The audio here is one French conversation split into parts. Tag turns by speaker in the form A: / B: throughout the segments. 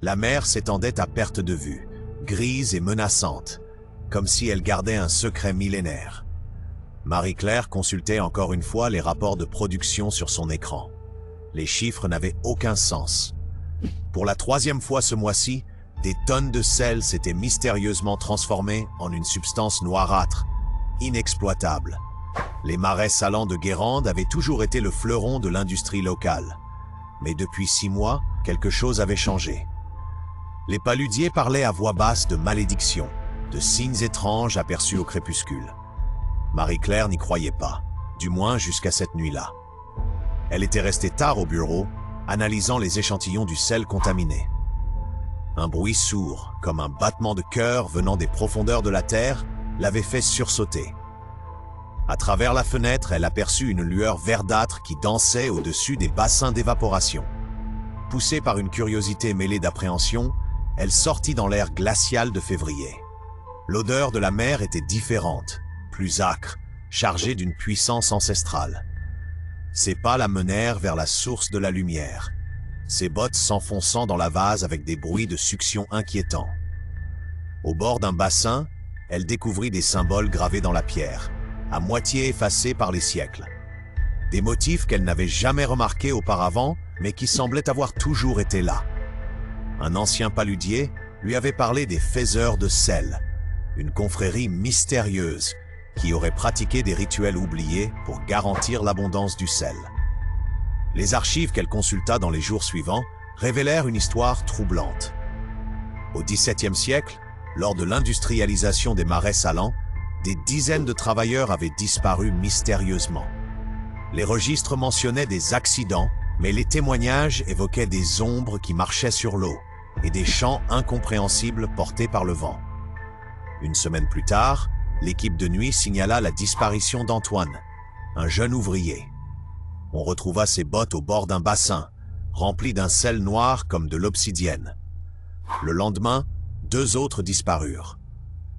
A: La mer s'étendait à perte de vue, grise et menaçante, comme si elle gardait un secret millénaire. Marie-Claire consultait encore une fois les rapports de production sur son écran. Les chiffres n'avaient aucun sens. Pour la troisième fois ce mois-ci, des tonnes de sel s'étaient mystérieusement transformées en une substance noirâtre, inexploitable. Les marais salants de Guérande avaient toujours été le fleuron de l'industrie locale. Mais depuis 6 mois, quelque chose avait changé. Les paludiers parlaient à voix basse de malédiction, de signes étranges aperçus au crépuscule. Marie-Claire n'y croyait pas, du moins jusqu'à cette nuit-là. Elle était restée tard au bureau, analysant les échantillons du sel contaminé. Un bruit sourd, comme un battement de cœur venant des profondeurs de la terre, l'avait fait sursauter. À travers la fenêtre, elle aperçut une lueur verdâtre qui dansait au-dessus des bassins d'évaporation. Poussée par une curiosité mêlée d'appréhension, elle sortit dans l'air glacial de février. L'odeur de la mer était différente, plus âcre, chargée d'une puissance ancestrale. Ses pas la menèrent vers la source de la lumière, ses bottes s'enfonçant dans la vase avec des bruits de succion inquiétants. Au bord d'un bassin, elle découvrit des symboles gravés dans la pierre, à moitié effacés par les siècles. Des motifs qu'elle n'avait jamais remarqués auparavant, mais qui semblaient avoir toujours été là. Un ancien paludier lui avait parlé des faiseurs de sel, une confrérie mystérieuse qui aurait pratiqué des rituels oubliés pour garantir l'abondance du sel. Les archives qu'elle consulta dans les jours suivants révélèrent une histoire troublante. Au XVIIe siècle, lors de l'industrialisation des marais salants, des dizaines de travailleurs avaient disparu mystérieusement. Les registres mentionnaient des accidents, mais les témoignages évoquaient des ombres qui marchaient sur l'eau et des chants incompréhensibles portés par le vent. Une semaine plus tard, l'équipe de nuit signala la disparition d'Antoine, un jeune ouvrier. On retrouva ses bottes au bord d'un bassin, rempli d'un sel noir comme de l'obsidienne. Le lendemain, 2 autres disparurent.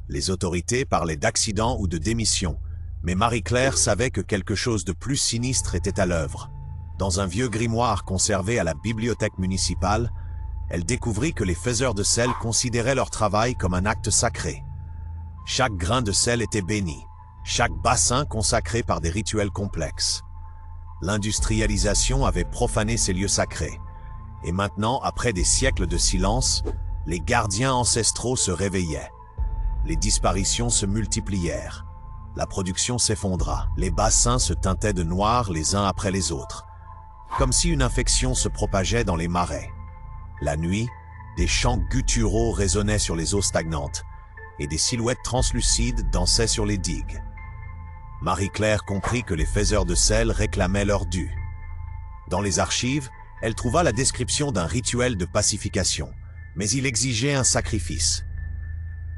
A: Les autorités parlaient d'accident ou de démission, mais Marie-Claire savait que quelque chose de plus sinistre était à l'œuvre. Dans un vieux grimoire conservé à la bibliothèque municipale, elle découvrit que les faiseurs de sel considéraient leur travail comme un acte sacré. Chaque grain de sel était béni, chaque bassin consacré par des rituels complexes. L'industrialisation avait profané ces lieux sacrés, et maintenant, après des siècles de silence, les gardiens ancestraux se réveillaient. Les disparitions se multiplièrent. La production s'effondra. Les bassins se teintaient de noir les uns après les autres, comme si une infection se propageait dans les marais. La nuit, des chants gutturaux résonnaient sur les eaux stagnantes, et des silhouettes translucides dansaient sur les digues. Marie-Claire comprit que les faiseurs de sel réclamaient leur dû. Dans les archives, elle trouva la description d'un rituel de pacification, mais il exigeait un sacrifice.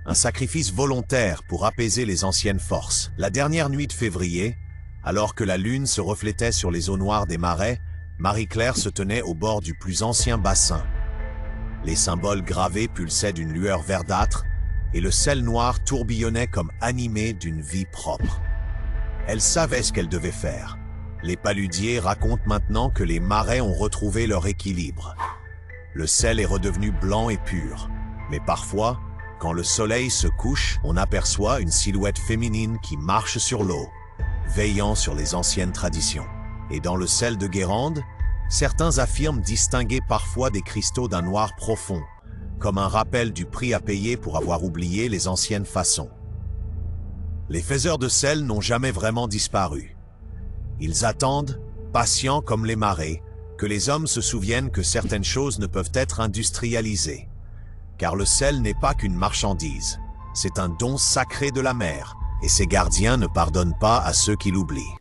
A: Un sacrifice volontaire pour apaiser les anciennes forces. La dernière nuit de février, alors que la lune se reflétait sur les eaux noires des marais, Marie-Claire se tenait au bord du plus ancien bassin. Les symboles gravés pulsaient d'une lueur verdâtre et le sel noir tourbillonnait comme animé d'une vie propre. Elle savait ce qu'elle devait faire. Les paludiers racontent maintenant que les marais ont retrouvé leur équilibre. Le sel est redevenu blanc et pur, mais parfois, quand le soleil se couche, on aperçoit une silhouette féminine qui marche sur l'eau, veillant sur les anciennes traditions. Et dans le sel de Guérande, certains affirment distinguer parfois des cristaux d'un noir profond, comme un rappel du prix à payer pour avoir oublié les anciennes façons. Les faiseurs de sel n'ont jamais vraiment disparu. Ils attendent, patients comme les marées, que les hommes se souviennent que certaines choses ne peuvent être industrialisées. Car le sel n'est pas qu'une marchandise, c'est un don sacré de la mer, et ses gardiens ne pardonnent pas à ceux qui l'oublient.